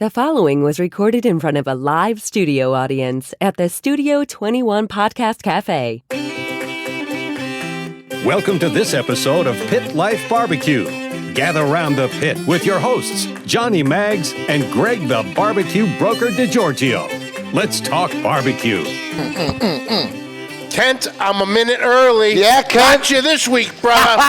The following was recorded in front of a live studio audience at the Studio 21 Podcast Café. Welcome to this episode of Pit Life BBQ. Gather round the pit with your hosts, Johnny Maggs and Gregg the Barbecue Broker DiGiorgio. Let's talk barbecue. Kent, I'm a minute early. Yeah, Kent. Got you this week, brother.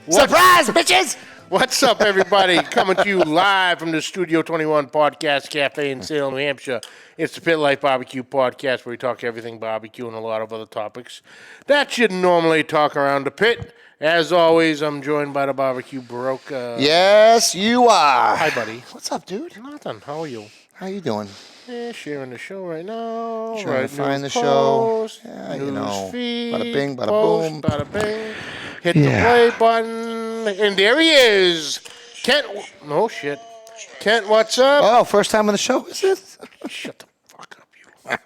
Surprise, bitches! What's up, everybody? Coming to you live from the Studio 21 Podcast Café in Salem, New Hampshire. It's the Pit Life BBQ podcast where we talk everything barbecue and a lot of other topics that you normally talk around the pit. As always, I'm joined by the barbecue broker. Yes, you are. Hi, buddy. What's up, dude? Nothing. How are you? How you doing? Sharing the show right now. Trying to find the post, show. Yeah, news you know. feed, Bada bing, bada post, boom. Bada bing. Hit the play button. And there he is. Kent. No shit. Kent, what's up? Oh, first time on the show, is it? Shut the fuck up,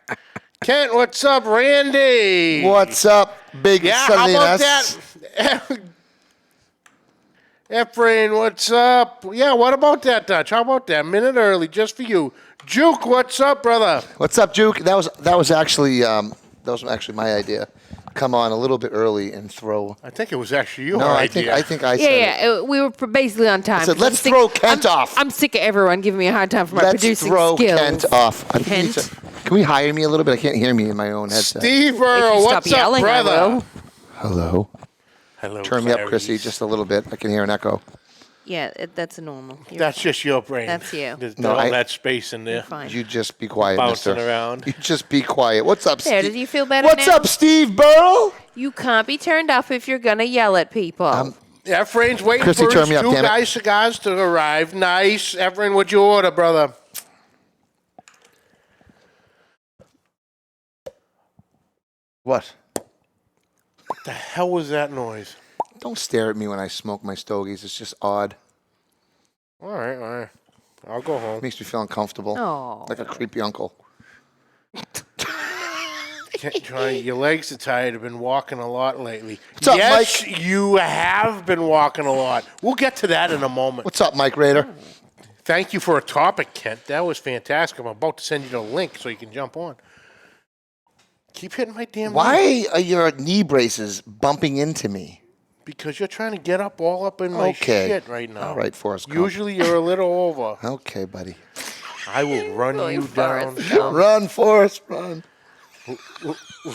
you. Kent, what's up, Randy? What's up, big Yeah, Salinas? how about that? Efrain, what's up? Yeah, what about that, Dutch? How about that? Minute early, just for you. Juke, what's up, brother? What's up, Juke? That was actually my idea. Come on a little bit early and throw. I think it was actually your No, idea. I think I said it. Yeah. We were basically on time. I said, let's throw Kent off. I'm sick of everyone giving me a hard time for my Let's producing throw skills. Kent off. I think we need Kent. to- Can we hire me a little bit? I can't hear me in my own headset. Steve If Earl, you what's stop up, yelling, I brother? will. Hello. Hello, Turn me up, Clarice. Chrissy, just a little bit. I can hear an echo. Yeah, that's a normal. You're That's just your brain. That's you. There's No, all that space in there. fine. You just be quiet, Bouncing mister. around. You just be quiet. What's up, There, Steve? did you feel better What's now? up, Steve Burrow? You can't be turned off if you're going to yell at people. Efrain's waiting Chrissy, for turn his me up, two damn it. guys cigars to arrive. Nice. Efrain, what'd you order, brother? What? The hell was that noise? Don't stare at me when I smoke my stogies. It's just odd. All right. I'll go home. Makes me feel uncomfortable. Oh. Like a creepy uncle. Johnny, your legs are tired. I've been walking a lot lately. What's up, yes, Mike? you have been walking a lot. We'll get to that in a moment. What's up, Mike Rader? Thank you for a topic, Kent. That was fantastic. I'm about to send you the link so you can jump on. Keep hitting my damn link. Why are your knee braces bumping into me? Because you're trying to get all up in my Okay. shit right now. All right, Forrest Gump. Usually you're a little over. Okay, buddy. I will run Going you down. Forrest Gump. Run, Forrest, run.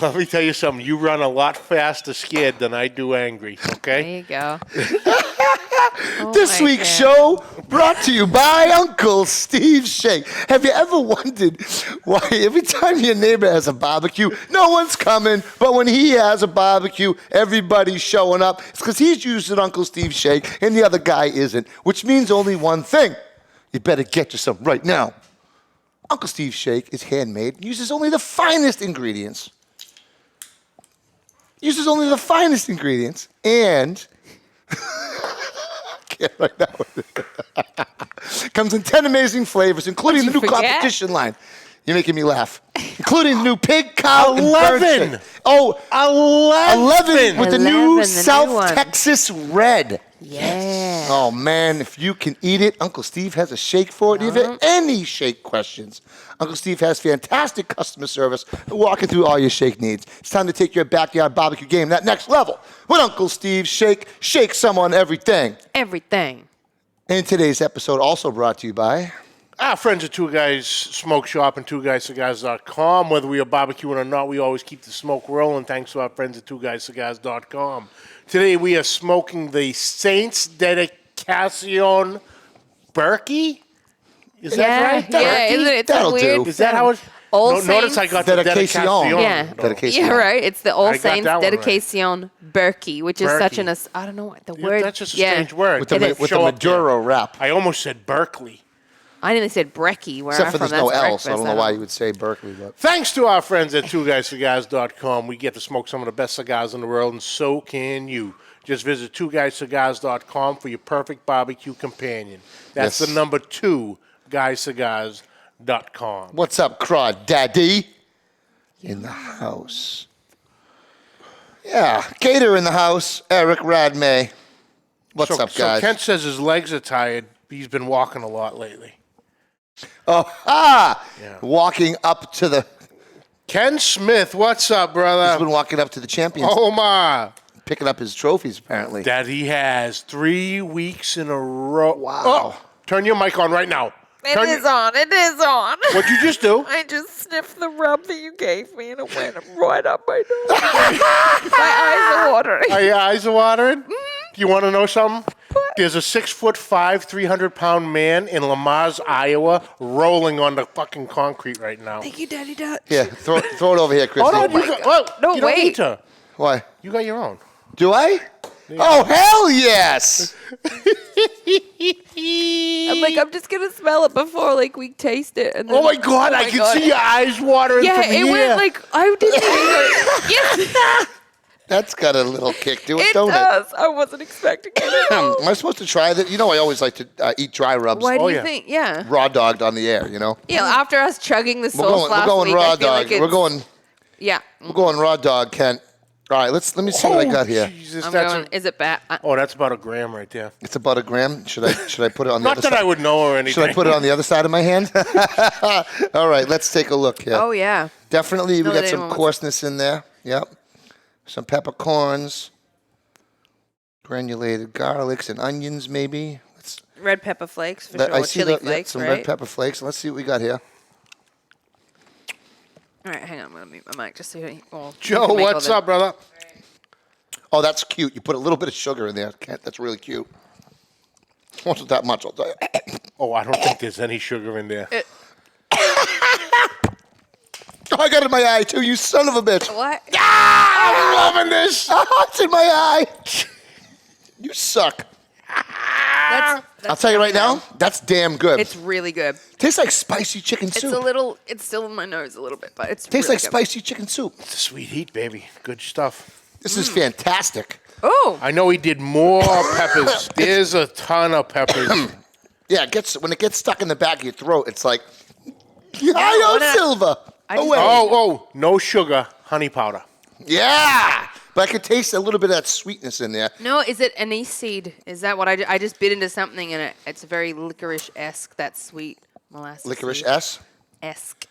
Let me tell you something. You run a lot faster scared than I do angry, There okay? you go. This my week's God. show brought to you by Uncle Steve Shake. Have you ever wondered why every time your neighbor has a barbecue, no one's coming, but when he has a barbecue, everybody's showing up? It's because he's using Uncle Steve Shake and the other guy isn't, which means only one thing. You better get you some right now. Uncle Steve's Shake is handmade and uses only the finest ingredients. And can't right now. Comes in 10 amazing flavors, including the What'd new you forget? competition line. You're making me laugh. Including the new pig, cow, and 11. bird shake. Oh, 11 with the 11, new the new South one. Texas Red. Yeah. Oh, man, if you can eat it, Uncle Steve has a shake for it. If you have any shake questions, Uncle Steve has fantastic customer service walking through all your shake needs. It's time to take your backyard barbecue game that next level with Uncle Steve's Shake. Shake someone everything. Everything. And today's episode also brought to you by... Our friends at Two Guys Smoke Shop and TwoGuysCigars.com. Whether we are barbecuing or not, we always keep the smoke rolling thanks to our friends at TwoGuysCigars.com. Today we are smoking the Saints Dedicación Berkey. Is that right? Yeah, isn't it? It's That'll weird. do. Is that how it's... Old Notice I Saints? got the Dedicación. Dedicación. Yeah. Dedication. Yeah, right. It's the I Old got Saints that one right. Dedicación Berkey, which is such Berkey. I don't know what the Yeah, word. that's just a strange word. With It the, is. with the Show up there. Maduro wrap. I almost said Berkeley. I nearly said Brecky, where Except I'm for from. there's no That's L, so I don't know breakfast. why you would say Berkeley. But Thanks to our friends at TwoGuysCigars.com, we get to smoke some of the best cigars in the world, and so can you. Just visit TwoGuysCigars.com for your perfect barbecue companion. That's Yes. the number 2, GuyCigars.com. what's up, Crawd Daddy? In the house. Yeah, Gator in the house. Eric Radmay. What's up, guys? So Kent says his legs are tired. He's been walking a lot lately. Walking up to the... Ken Smith, what's up, brother? He's been walking up to the champions. Omar. Picking up his trophies, apparently. That he has 3 weeks in a row. Wow. Oh, turn your mic on right now. It is on. What'd you just do? I just sniffed the rub that you gave me, and it went right up my nose. My eyes are watering. Are your eyes watering? Do you want to know something? There's a 6'5", 300-pound man in Lamars, Iowa, rolling on the fucking concrete right now. Thank you, Daddy Dutch. Yeah, throw it over here, Chrissy. Oh, no, No, you don't wait. need to. Why? You got your own. Do I? Yeah. Oh, hell yes! I'm just going to smell it before, we taste it. And then, Oh, my God, I can see your eyes watering from here. Yeah, it went I didn't even Yes! That's got a little kick to it, It don't does. I wasn't expecting it. Am I supposed to try that? I always like to eat dry rubs. Why do you yeah. think? Yeah. Raw dogged on the air, Yeah, after us chugging the We're sauce last going week, raw I feel dog. like We're going raw dog, Kent. All right, let me see what I got here. Jesus, I'm that's going, is it bad? that's about a gram right there. It's about a gram. Should I put it on the Not other that side? I would know or anything. Should I put it on the other side of my hand? All right, let's take a look here. Oh, yeah. Definitely, we Know got that some anyone coarseness in there. Yep. Some peppercorns, granulated garlics and onions, maybe. Red pepper flakes, for sure. I see Chili the, flakes, some right? red pepper flakes. Let's see what we got here. All right, hang on. I'm going to mute my mic just so you Joe, what's up, brother? Oh, that's cute. You put a little bit of sugar in there, Kent. That's really cute. Wasn't that much, I'll tell you. Oh, I don't think there's any sugar in there. Oh, I got it in my eye, too, you son of a bitch. What? I'm loving this. Oh, it's in my eye. You suck. That's I'll tell you right now, that's damn good. It's really good. Tastes like spicy chicken soup. It's still in my nose a little bit, but it's Tastes really like good. spicy chicken soup. It's a sweet heat, baby. Good stuff. This is fantastic. Oh, I know he did more peppers. There's a ton of peppers. Yeah, when it gets stuck in the back of your throat, it's like, hi-yo, Silva. Away. No sugar, honey powder. Yeah. But I could taste a little bit of that sweetness in there. no, is it anise seed? Is that what I just bit into something and it's very licorice-esque, that sweet molasses Licorice seed. S? Esque.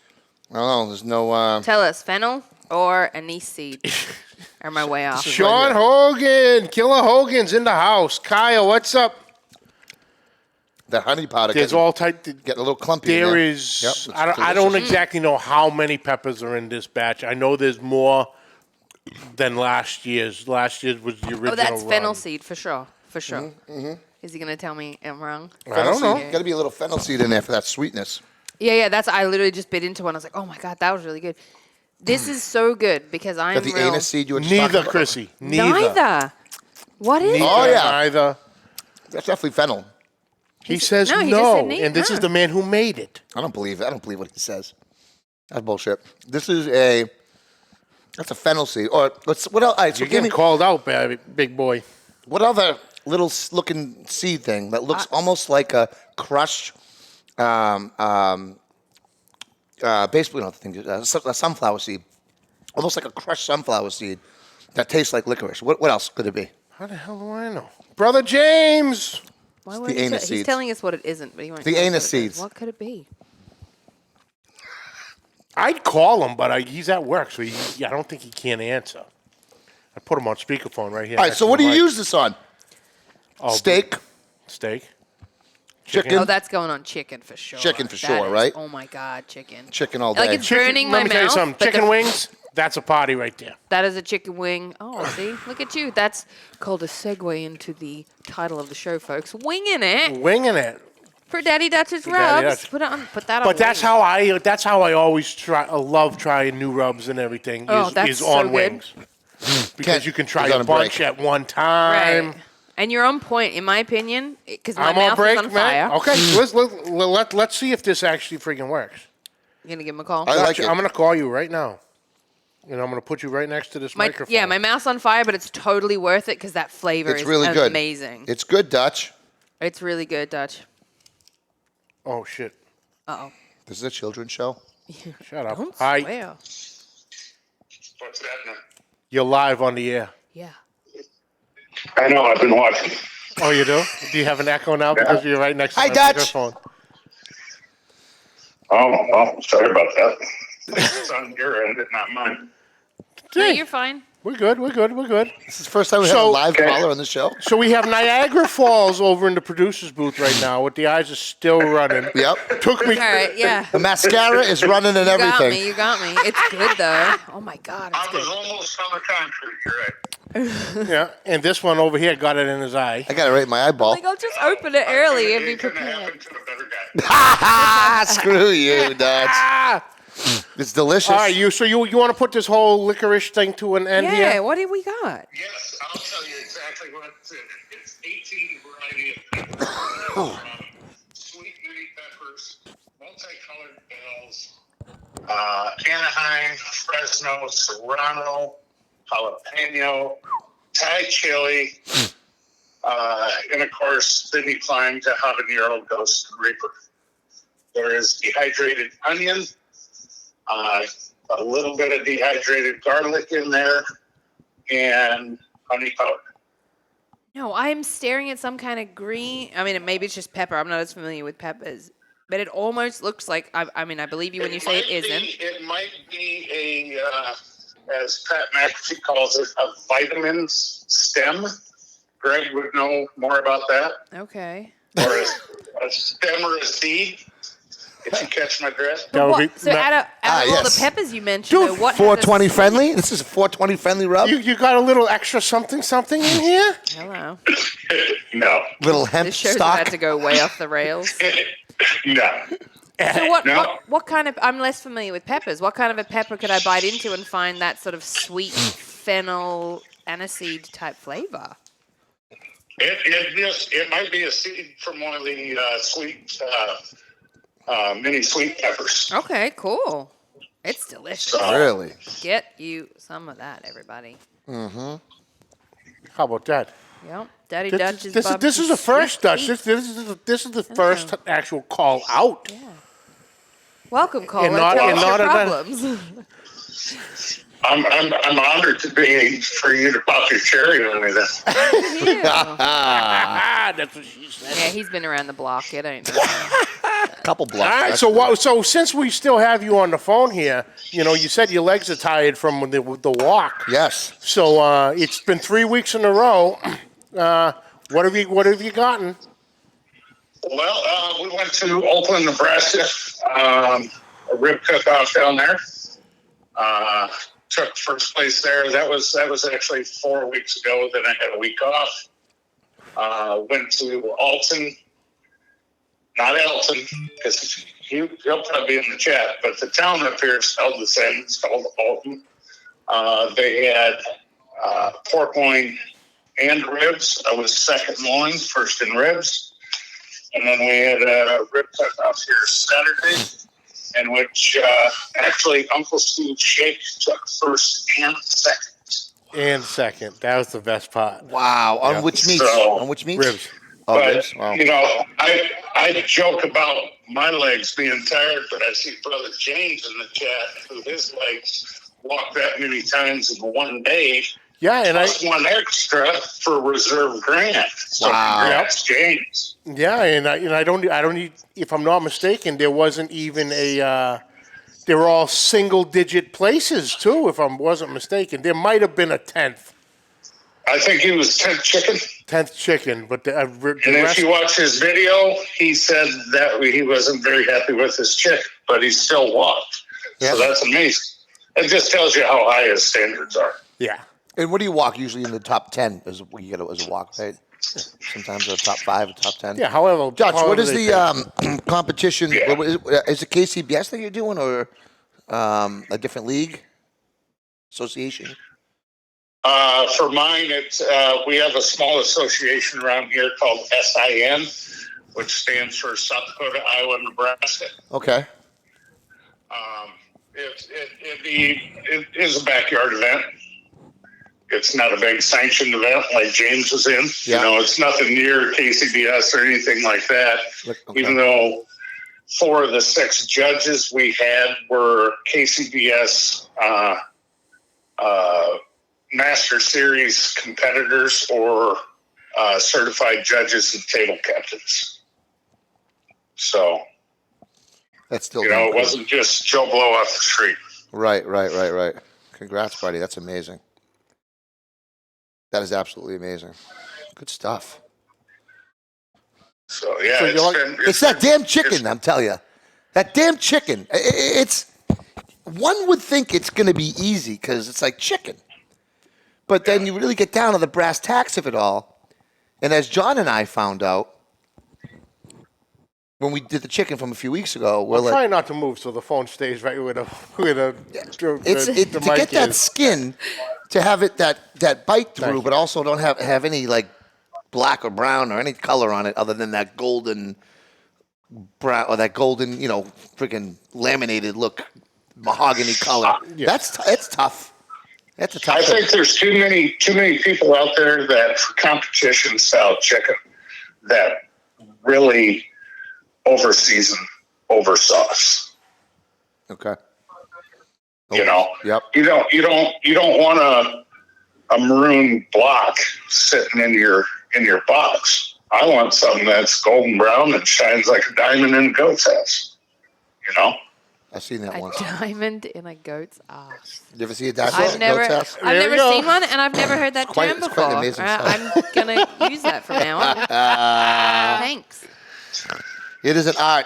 Oh, there's no... Tell us, fennel or anise seed? Or am I way off? Sean Hogan, Killer Hogan's in the house. Kyle, what's up? That honey powder There's getting all type. a little clumpy in There there. is. Yep, it's I don't delicious. exactly know how many peppers are in this batch. I know there's more than last year's. Last year's was the original. Oh, that's fennel run. seed for sure. For sure. Is he going to tell me I'm wrong? I don't know. Got to be a little fennel seed in there for that sweetness. Yeah. I literally just bit into one. I was like, oh my God, that was really good. This is so good because I'm Got the real. anise seed you were just talking Neither, about? Chrissy. Neither. Neither. What is Neither. Oh, yeah. Neither. That's definitely fennel. He says no, no, he just said neither. and this is the man who made it. I don't believe what he says. That's bullshit. That's a fennel seed. Or what else? All right, so You're give getting me called out, baby, big boy. what other little looking seed thing that looks almost like a crushed, basically not the thing, a sunflower seed, almost like a crushed sunflower seed that tastes like licorice. What else could it be? How the hell do I know? Brother James. Why It's would the he anise say- seeds. He's telling us what it isn't, but he won't The tell us anise what it is. seeds. What could it be? I'd call him, but he's at work, so I don't think he can answer. I put him on speakerphone right here. All right, next so to what the do you mic. use this on? Oh, Steak, Steak. chicken, Oh, that's going on chicken for sure. Chicken for That sure, is- right? Oh my God, chicken. chicken all Like day. it's burning my Let me tell you mouth, something. but Chicken the- wings, that's a party right there. That is a chicken wing. Oh, see, look at you. That's called a segue into the title of the show, folks. Winging it Winging it. for Daddy Dutch's Daddy rubs. Dutch. Put that on. But that's wings. how I always try. I love trying new rubs and everything. Oh, is that's is so on good. wings because Kent you can try is on a a break. bunch at one time. Right. And you're on point, in my opinion, because my I'm on mouth break, is on man. fire. Okay, let's see if this actually freaking works. You gonna give him a call? I like Gotcha. it. I'm gonna call you right now, and I'm gonna put you right next to this microphone. Yeah, my mouth's on fire, but it's totally worth it because that flavor It's is really good. amazing. It's good, Dutch. It's really good, Dutch. Oh shit! Uh-oh. This is a children's show. Shut up. Don't Hi, swear. What's happening? you're live on the air. Yeah. I know, I've been watching. Oh, you do? Do you have an echo now because you're right next to Hi, the Dutch. microphone? Oh, sorry about that. It's on your end, not mine. No, you're fine. We're good. This is the first time we have a live caller on the show. So we have Niagara Falls over in the producer's booth right now. With the eyes are still running. Yep. Took me. All right, yeah. The mascara is running and everything. You got me. It's good, though. Oh, my God, it's I was good. almost on the concrete, you're right. Yeah, and this one over here got it in his eye. I got it right in my eyeball. Like, I'll just open it early and be It couldn't prepared. happen to a better guy. Screw you, Dutch. It's delicious. All right, you want to put this whole licorice thing to an end Yeah, here? what do we got? Yes, I'll tell you exactly what's in it. It's 18 variety of peppers. Sweet mini peppers, multicolored bells, Anaheim, Fresno, Serrano, jalapeno, Thai chili, and of course, then you climb to habanero, ghost, and reaper. There is dehydrated onion, a little bit of dehydrated garlic in there, and honey powder. No, I'm staring at some kind of green. I mean, maybe it's just pepper. I'm not as familiar with peppers. But it almost looks like, I mean, I believe you when you say it isn't. It might be a, as Pat McAfee calls it, a vitamins stem. Greg would know more about that. Okay. Or a stem or a seed, if you catch my drift. That would be- So out of all yes. the peppers you mentioned, Dude, though, what 420 has a- friendly? This is a 420 friendly rub? You got a little extra something in here? Hello. No. Little hemp This show's stock? about to go way off the rails. No. So No. what kind of, I'm less familiar with peppers. What kind of a pepper could I bite into and find that sort of sweet fennel aniseed type flavor? It might be a seed from one of the sweet mini sweet peppers. Okay, cool. It's delicious. Really? Get you some of that, everybody. How about that? Yep. Daddy Dutch's This is the first Dutch. This is the first actual call out. Yeah. Welcome, caller. And not- Tell and us your not a- problems. I'm honored for you to pop your cherry on me then. Yeah. That's what she said. Yeah, he's been around the block. It ain't. Couple All blocks. right, so since we still have you on the phone here, you said your legs are tired from the walk. Yes. So it's been 3 weeks in a row. What have you gotten? Well, we went to Oakland, Nebraska, a rib cook-off down there. Took first place there. That was actually 4 weeks ago. Then I had a week off. Went to Alton, not Elton, because he'll probably be in the chat. But the town up here is spelled the same. It's called Alton. They had pork loin and ribs. I was second loin, first in ribs. And then we had a rib cook-off here Saturday, in which actually Uncle Steve Shake took first and second. That was the best part. Wow. On which meats? So- On which meats? Ribs. Oh, But, ribs? Wow. I joke about my legs being tired, but I see Brother James in the chat who his legs walked that many times in one day. Yeah, and Plus one extra for Reserve Grant. So congrats, James. I don't need, if I'm not mistaken, there wasn't even a. They were all single-digit places too, if I wasn't mistaken. There might have been a 10th. I think he was 10th chicken. 10th chicken, but the And rest, if you watch his video, he said that he wasn't very happy with his chick, but he still walked. Yeah. So that's amazing. It just tells you how high his standards are. yeah. And what do you walk usually in the top 10 as you get as a walk, right? Sometimes a top 5, a top 10. Yeah, however. Dutch, what however is they the pick. competition? Yeah. Is it KCBS that you're doing or a different league? Association? For mine, it's we have a small association around here called SIN, which stands for South Dakota, Iowa, Nebraska. Okay. It is a backyard event. It's not a big sanctioned event like James was in. Yeah. It's nothing near KCBS or anything like that. Okay. Even though 4 of the 6 judges we had were KCBS Master Series competitors or certified judges and table captains. So That's still it cool. wasn't just Joe Blow off the street. Right. Congrats, buddy. That's amazing. That is absolutely amazing. Good stuff. So yeah, It's that damn chicken, I'm telling you. That damn chicken. It's one would think it's going to be easy because it's like chicken. But then you really get down to the brass tacks of it all. And as John and I found out, when we did the chicken from a few weeks ago, we're like, try not to move so the phone stays right where the to mic get that is. skin, to have it that bite through, but also don't have any like black or brown or any color on it other than that golden brown or that golden, freaking laminated look, mahogany color. It's tough. That's a tough I thing. think there's too many people out there that for competition style chicken that really over season, over sauce. Okay. Yep. You don't want a maroon block sitting in your box. I want something that's golden brown and shines like a diamond in a goat's ass. I've seen that once. A diamond in a goat's ass. You ever see a goat's I've never ass? seen one, and I've never heard that term It's before. quite an amazing sight. I'm gonna use that from now on. Thanks. It is an art,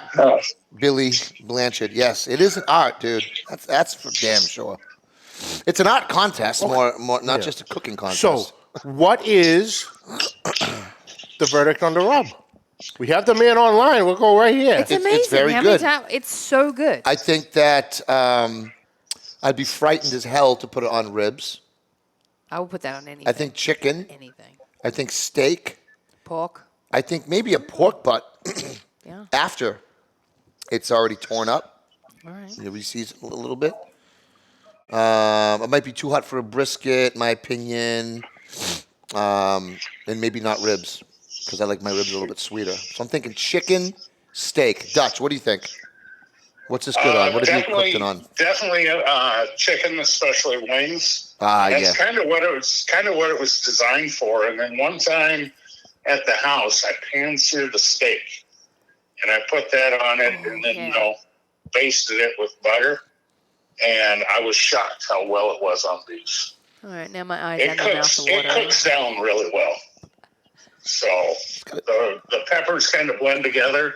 Billy Blanchard. Yes, it is an art, dude. That's for damn sure. It's an art contest, more not just a cooking contest. So, what is the verdict on the rub? We have the man online. We'll go right here. It's amazing. It's very How good. many times? It's so good. I think that I'd be frightened as hell to put it on ribs. I will put that on anything. I think chicken. Anything. I think steak. Pork. I think maybe a pork butt Yeah. after it's already torn up. All right. You reseason a little bit. It might be too hot for a brisket, in my opinion. And maybe not ribs, because I like my ribs a little bit sweeter. So I'm thinking chicken, steak. Dutch, what do you think? What's this good on? What have you cooked it on? Definitely chicken, especially wings. That's kind of what it was designed for. And then one time at the house, I pan-seared a steak, and I put that on it, and then basted it with butter. And I was shocked how well it was on beef. All right, now my eyes and my mouth are It watering. cooks down really well. So the peppers kind of blend together.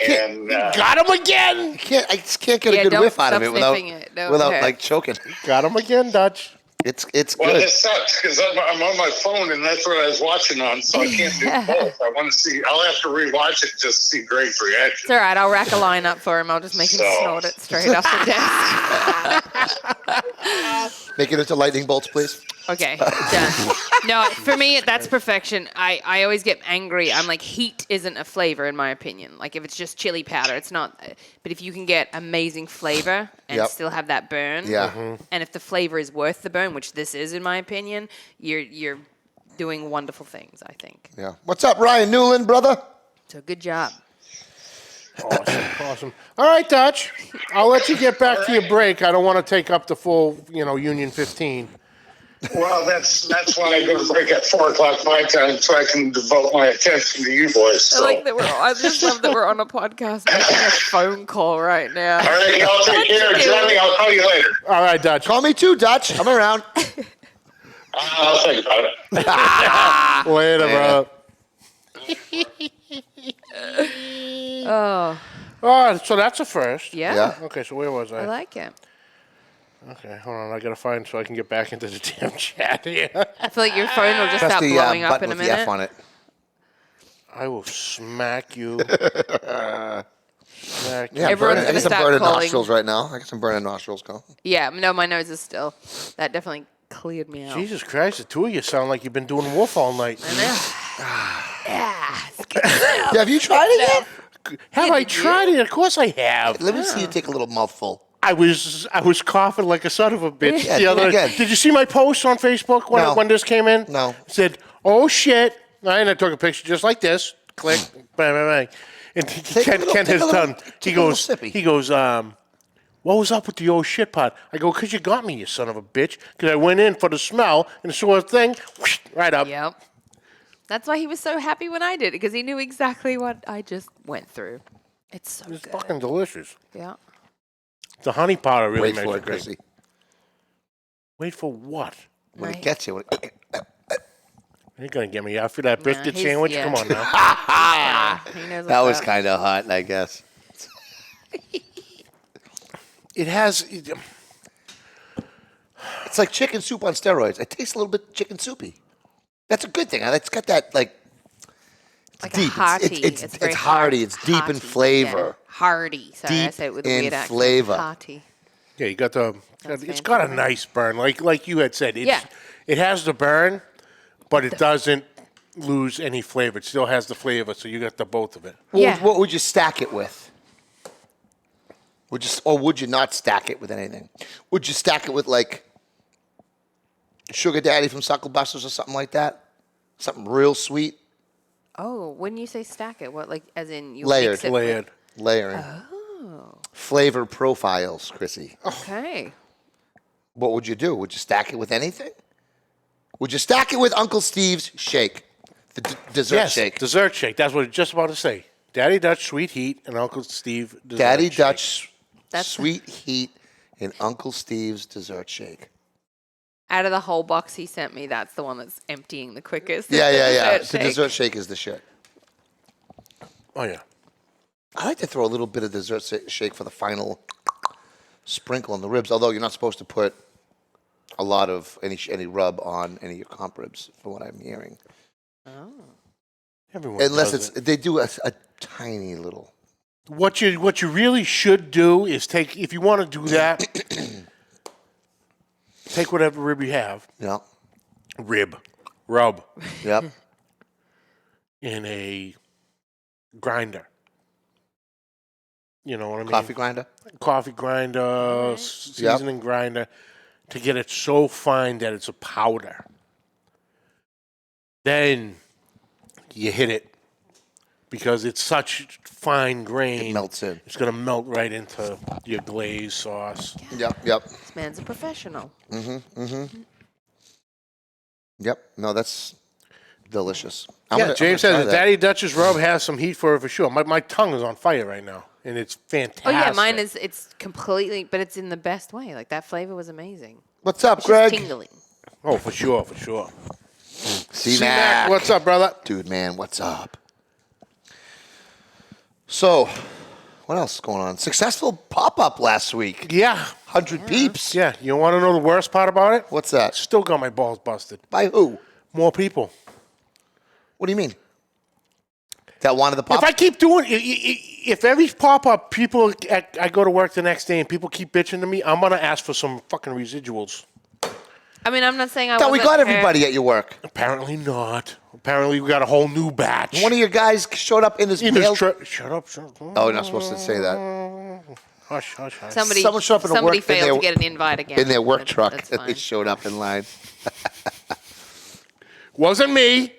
And Got him again. I just can't get a good whiff out of it without Okay. like choking. Got him again, Dutch. It's well, good. it sucks because I'm on my phone and that's what I was watching on, so I can't do both. I want to see. I'll have to rewatch it just to see Greg's reaction. It's all right. I'll rack a line up for him. I'll just make him snort it straight off the desk. Make it into lightning bolts, please. Okay, done. No, for me, that's perfection. I always get angry. I'm like, heat isn't a flavor, in my opinion. Like, if it's just chili powder, it's not. But if you can get amazing flavor and still have that burn, and if the flavor is worth the burn, which this is, in my opinion, you're doing wonderful things, I think. Yeah. What's up, Ryan Newland, brother? So good job. Awesome. All right, Dutch. I'll let you get back to your break. I don't want to take up the full, Union 15. Well, that's why I go to break at 4:00 my time, so I can devote my attention to you boys. So. I just love that we're on a podcast making a phone call right now. All right, y'all take care. Johnny, I'll call you later. All right, Dutch. Call me too, Dutch. I'm around. I'll think about it. Later, bro. Oh, Oh, so that's a first. yeah. Okay, so where was I I? like it. Okay, hold on. I got to find so I can get back into the damn chat here. I feel like your phone will just Press start the blowing up button in a with the F minute. on it. I will smack you. Smack you. Yeah, Everyone's I gonna got some start burning calling. nostrils right now. I got some burning nostrils going. Yeah, no, my nose is still. That definitely cleared me out. Jesus Christ, the two of you sound like you've been doing wolf all night. Yeah. Yeah, have you tried it yet? Have I tried it? Of course I have. Let me see you take a little mouthful. I was coughing like a son of a bitch Yeah, the other do it day. again. Did you see my post on Facebook No. when this came in? No. It said, "Oh shit!" And I took a picture just like this. Click, bang, bang, bang. And Ken has done. He goes, what was up with the old shit pot? I go, because you got me, you son of a bitch. Because I went in for the smell and saw a thing, whoosh, right up. Yep. That's why he was so happy when I did it, because he knew exactly what I just went through. It's so It's good. fucking delicious. Yeah. The honey powder really Wait makes for it it, great. Chrissy. Wait for what? When Right. it gets you. You're gonna get me out for that biscuit he's- sandwich? yeah. Come on now. He knows That what's was up. kind of hot, I guess. It has. It's like chicken soup on steroids. It tastes a little bit chicken soupy. That's a good thing. It's got that, like Like deep. a hearty. It's very hearty. It's deep in hearty, flavor. Yeah. Hearty. Sorry, I Deep say it with a in weird accent. flavor. Hearty. Yeah, you got the. That's It's got a fancy. nice burn, like you had said. It's, Yeah. It has the burn, but it doesn't lose any flavor. It still has the flavor, so you got the both of it. What would you stack it with? Would you not stack it with anything? Would you stack it with like Sugar Daddy from Sucklebusters or something like that? Something real sweet, Oh, when you say stack it, what, like, as in you Layered. mix it with- Layered. layering, Oh, flavor profiles, Chrissy. okay. What would you do? Would you stack it with anything? Would you stack it with Uncle Steve's shake, the dessert Yes, shake? dessert shake. That's what I was just about to say. Daddy Dutch Sweet Heat and Uncle Steve dessert Daddy shake. Dutch That's- Sweet Heat and Uncle Steve's dessert shake. Out of the whole box he sent me, that's the one that's emptying the quickest. Yeah. The Dessert shake. dessert shake is the shit. Oh yeah. I like to throw a little bit of dessert shake for the final sprinkle on the ribs, although you're not supposed to put a lot of any rub on any of your comp ribs, from what I'm hearing. Everyone Unless does it's it. they do a tiny little. What you really should do is take, if you want to do that, take whatever rib you have, Yeah. rub Yep. in a grinder. You know what I mean? Coffee grinder. Coffee grinder, Yep. seasoning grinder, to get it so fine that it's a powder. Then you hit it because it's such fine grain. It melts in. It's going to melt right into your glaze sauce. Yep. This man's a professional. Yep. No, that's delicious. Yeah, James try says that. Daddy Dutch's rub has some heat for it for sure. My tongue is on fire right now, and it's fantastic. Oh, yeah, mine is, it's completely, but it's in the best way. Like, that flavor was amazing. What's up, It's Greg? just tingling. Oh, for sure, for sure. C-Mac. What's up, brother? Dude, man, what's up? So, what else is going on? Successful pop-up last week. Yeah. 100 peeps. Yeah, you want to know the worst part about it? What's that? Still got my balls busted. By who? More people. What do you mean? That wanted the pop? If I keep doing, if every pop-up people, I go to work the next day and people keep bitching to me, I'm going to ask for some fucking residuals. I mean, I'm not saying I thought we wasn't got hurt. everybody at your work. Apparently not. Apparently we got a whole new batch. One of your guys showed up in his mail. Shut up. Oh, you're not supposed to say that. Hush, hush, hush. Someone showed up in a somebody work- in failed their- to get an invite again. In their work That- truck, That's and they fine. showed up in line. Wasn't me.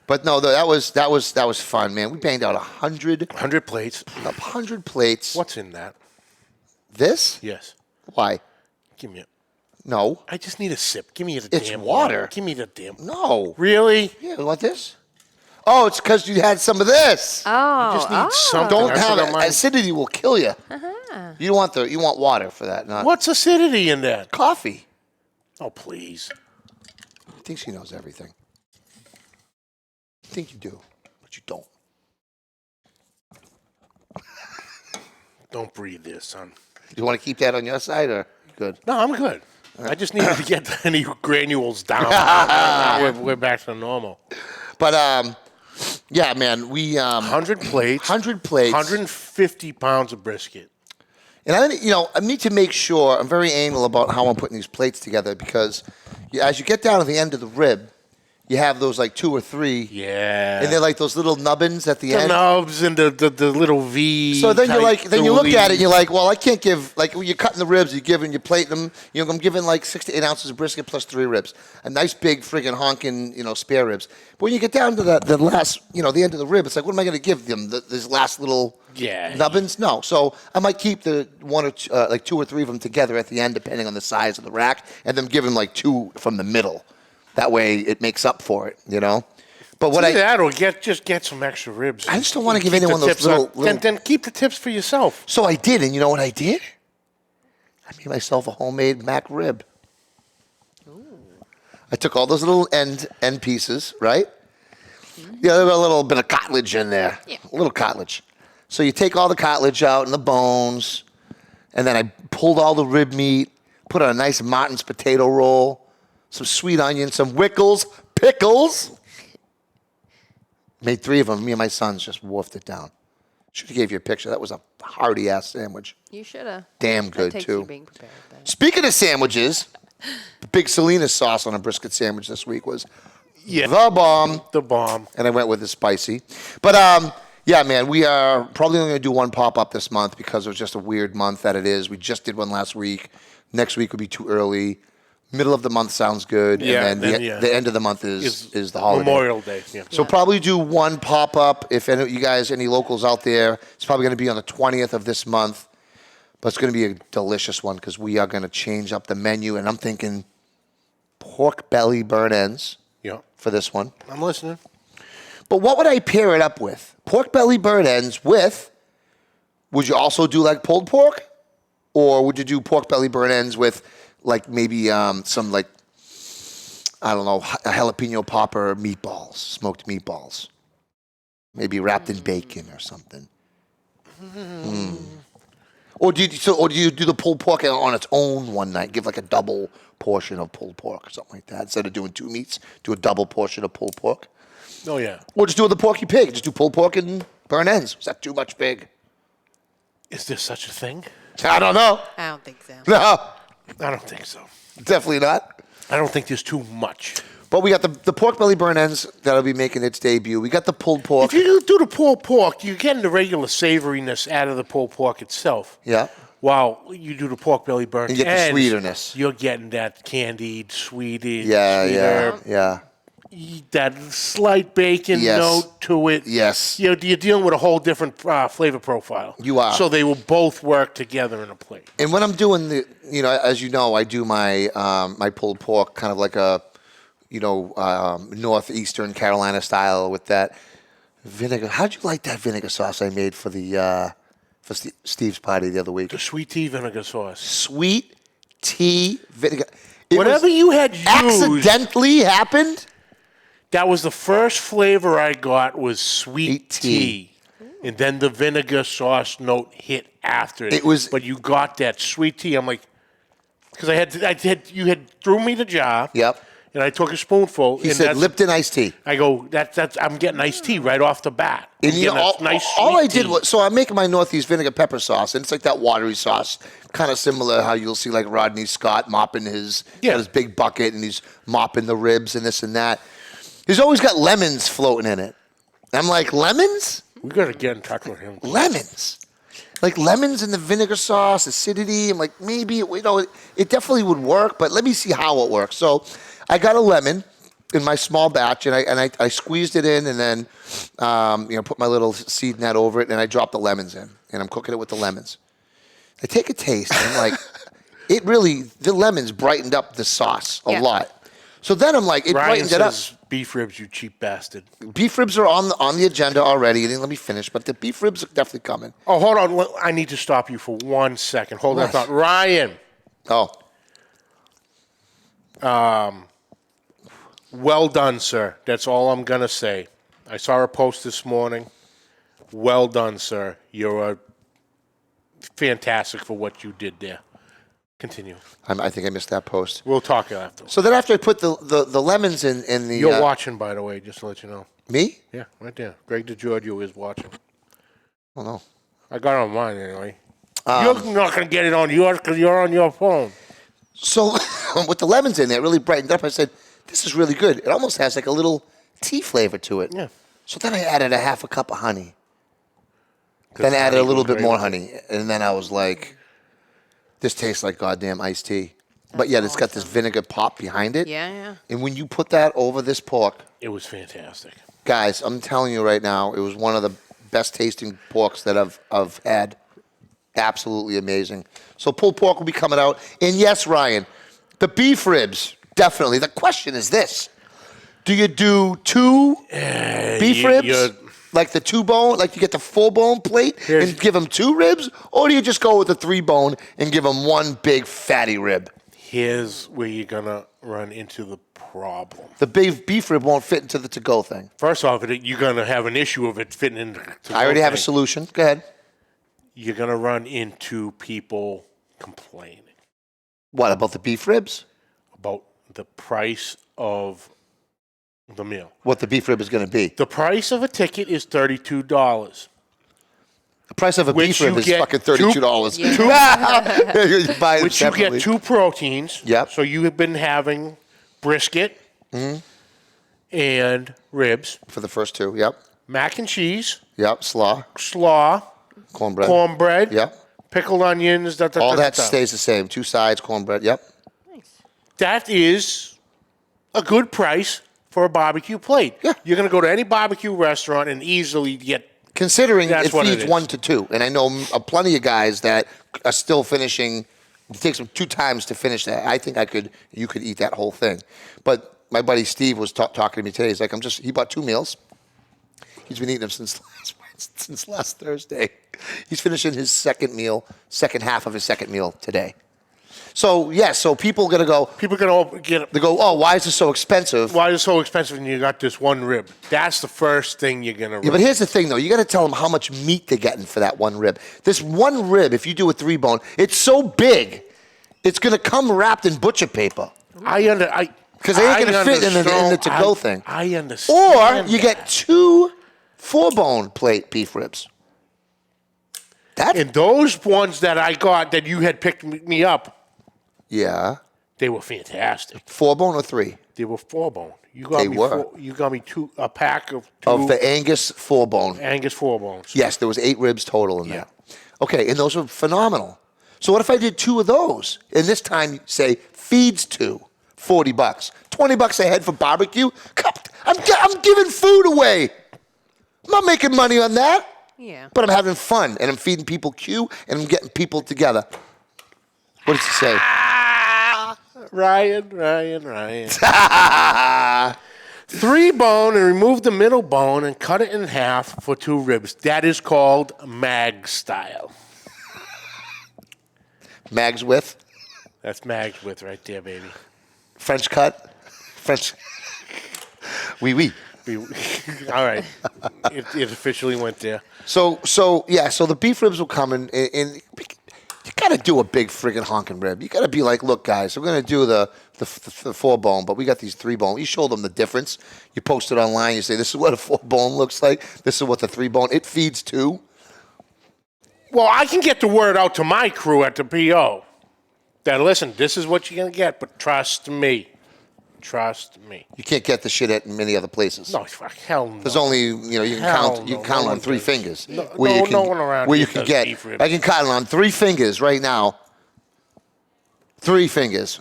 But no, that was fun, man. We banged out 100 plates. 100 plates. What's in that? This? Yes. Why? Give me it. No. I just need a sip. Give me the It's damn water. Give me the damn. No. Really? Yeah, you want this? Oh, it's because you had some of this. Oh, just need something. Don't I have forgot it. mine. Acidity will kill you. You want water for that, not What's acidity in that? coffee. Oh, please. I think she knows everything. I think you do, but you don't. Don't breathe this, son. You want to keep that on your side, or you good? No, I'm good. I just needed to get any granules down. we're back to normal. But yeah, man, we 100 plates. 100 plates. 150 pounds of brisket. And I need to make sure, I'm very anal about how I'm putting these plates together, because as you get down to the end of the rib, you have those like 2 or 3. Yeah. And they're like those little nubbins at the the end. nubs and the little V. So then you're like, type then you look at it and leaves. you're like, well, I can't give, like when you're cutting the ribs, you're plating them, I'm giving like 6 to 8 ounces of brisket plus 3 ribs. A nice big friggin' honking, spare ribs. But when you get down to the last, the end of the rib, it's like, what am I going to give them? These last little nubbins? No. So I might keep the 1 or 2, like 2 or 3 of them together at the end, depending on the size of the rack, and then give them like 2 from the middle. That way it makes up for it, But what that or just get some extra ribs. I just don't want to give anyone those little. Then keep the tips for yourself. So I did, and you know what I did? I made myself a homemade mac rib. Ooh. I took all those little end pieces, right? Yeah, there's a little bit of cartilage in there. Yeah. A little cartilage. So you take all the cartilage out and the bones, and then I pulled all the rib meat, put on a nice Martin's potato roll, some sweet onion, some Wickles, pickles. Made 3 of them. Me and my sons just wolfed it down. Should have gave you a picture. That was a hearty-ass sandwich. You should have. Damn good, takes too. You being prepared, then. Speaking of sandwiches, the big Salinas sauce on a brisket sandwich this week was the bomb. The bomb. And I went with the spicy. But, yeah, man, we are probably only going to do one pop-up this month because it was just a weird month that it is. We just did one last week. Next week would be too early. Middle of the month sounds good. Yeah, and then the end of the month is the holiday. Memorial Day. Yeah. So probably do one pop-up. If any, you guys, any locals out there, it's probably going to be on the 20th of this month. But it's going to be a delicious one because we are going to change up the menu. And I'm thinking pork belly burnt ends for this one. I'm listening. But what would I pair it up with? Pork belly burnt ends with, would you also do like pulled pork? Or would you do pork belly burnt ends with like maybe some like, I don't know, a jalapeno popper meatballs, smoked meatballs. Maybe wrapped in bacon or something. Or do you do the pulled pork on its own one night? Give like a double portion of pulled pork or something like that. Instead of doing 2 meats, do a double portion of pulled pork. Oh, yeah. Or just do the porky pig. Just do pulled pork and burnt ends. Is that too much pig? Is there such a thing? I don't know. I don't think so. No. I don't think so. Definitely not. I don't think there's too much. But we got the pork belly burnt ends that'll be making its debut. We got the pulled pork. If you do the pulled pork, you're getting the regular savoriness out of the pulled pork itself. Yeah. While you do the pork belly burnt You get the sweeterness. You're getting that candied, sweeted, Yeah. That slight bacon note to it. Yes. You're dealing with a whole different flavor profile. You are. So they will both work together in a plate. And when I'm doing as you know, I do my my pulled pork kind of like a, northeastern Carolina style with that vinegar. How'd you like that vinegar sauce I made for the Steve's party the other week? The sweet tea vinegar sauce. Sweet tea vinegar. Whatever you had used. Accidentally happened. That was the first flavor I got was sweet tea. And then the vinegar sauce note hit after it. But you got that sweet tea. I'm like, because you had threw me the jar. Yep. And I took a spoonful. He said Lipton iced tea. I go, I'm getting iced tea right off the bat. And all I did was, so I'm making my Northeast vinegar pepper sauce, and it's like that watery sauce, kind of similar how you'll see like Rodney Scott mopping got his big bucket, and he's mopping the ribs and this and that. He's always got lemons floating in it. I'm like, lemons? We got to get in touch with him. Lemons. Like lemons in the vinegar sauce, acidity. I'm like, maybe, it definitely would work, but let me see how it works. So I got a lemon in my small batch, and I squeezed it in, and then put my little seed net over it, and I dropped the lemons in, and I'm cooking it with the lemons. I take a taste, and I'm like, the lemons brightened up the sauce a lot. So then I'm like, it brightens it up. Beef ribs, you cheap bastard. Beef ribs are on the agenda already. Let me finish, but the beef ribs are definitely coming. Oh, hold on. I need to stop you for 1 second. Hold that thought. Ryan. Oh. Well done, sir. That's all I'm going to say. I saw a post this morning. Well done, sir. You're fantastic for what you did there. Continue. I think I missed that post. We'll talk after. So then after I put the lemons in the... You're watching, by the way, just to let you know. Me? Yeah, right there. Greg DiGiorgio is watching. Oh, no. I got it on mine anyway. You're not going to get it on yours because you're on your phone. So with the lemons in there, it really brightened up. I said, this is really good. It almost has like a little tea flavor to it. Yeah. So then I added a half a cup of honey. Then I added a little bit more honey. And then I was like... This tastes like goddamn iced tea. But yet it's got this vinegar pop behind it. Yeah. And when you put that over this pork... It was fantastic. Guys, I'm telling you right now, it was one of the best tasting porks that I've had. Absolutely amazing. So pulled pork will be coming out. And yes, Ryan, the beef ribs, definitely. The question is this. Do you do two beef ribs? Like the 2-bone, like you get the 4-bone plate and give them 2 ribs? Or do you just go with the 3-bone and give them 1 big fatty rib? Here's where you're going to run into the problem. The beef rib won't fit into the to-go thing. First off, you're going to have an issue of it fitting into the to-go I already have a thing. solution. Go ahead. You're going to run into people complaining. What, about the beef ribs? About the price of the meal. What the beef rib is going to be. The price of a ticket is $32. The price of a Which beef rib you is get fucking $32. You buy it Which you separately. get 2 proteins. Yep. So you have been having brisket and ribs, For the first 2, yep. mac and cheese, Yep, slaw, cornbread, Yep. pickled onions. All that stays the same. 2 sides, cornbread, yep. That is a good price for a barbecue plate. Yeah. You're going to go to any barbecue restaurant and easily get. Considering That's it what it feeds is. 1 to 2, and I know plenty of guys that are still finishing. It takes them 2 times to finish that. I think you could eat that whole thing. But my buddy Steve was talking to me today. He's like, he bought 2 meals. He's been eating them since last Thursday. He's finishing his second half of his second meal today. So, so people are going to go. People are going to get. They go, oh, why is this so expensive? Why is it so expensive and you got this 1 rib? That's the first thing you're going to. Yeah, but here's the thing, though. You got to tell them how much meat they're getting for that 1 rib. This 1 rib, if you do a 3-bone, it's so big, it's going to come wrapped in butcher paper. Because they ain't going to fit in the to-go thing. I understand. Or you get 2 4-bone plate beef ribs. And those ones that I got that you had picked me up, Yeah. they were fantastic. 4-bone or 3? They were 4-bone. You got me a pack of 2 Of the Angus 4-bone. Angus 4-bones. Yes, there was 8 ribs total in there. Okay, and those were phenomenal. So what if I did 2 of those? And this time, say, feeds 2, $40. $20 a head for barbecue? I'm giving food away. I'm not making money on that. Yeah. But I'm having fun, and I'm feeding people Q, and I'm getting people together. What did you say? Ryan. 3-bone and remove the middle bone and cut it in half for 2 ribs. That is called mag style. Mags with? That's mag's with right there, baby. French cut? French. Oui. All right. It officially went there. So the beef ribs will come in, and you got to do a big friggin' honking rib. You got to be like, look, guys, we're going to do the 4-bone, but we got these 3-bone. You show them the difference. You post it online. You say, this is what a 4-bone looks like. This is what the 3-bone. It feeds 2. Well, I can get the word out to my crew at the PO that, listen, this is what you're going to get, but trust me. Trust me. You can't get the shit at many other places. No, fuck, hell no. There's only, you can count on 3 fingers. No one around where here you can does get. beef ribs. I can count on 3 fingers right now. 3 fingers.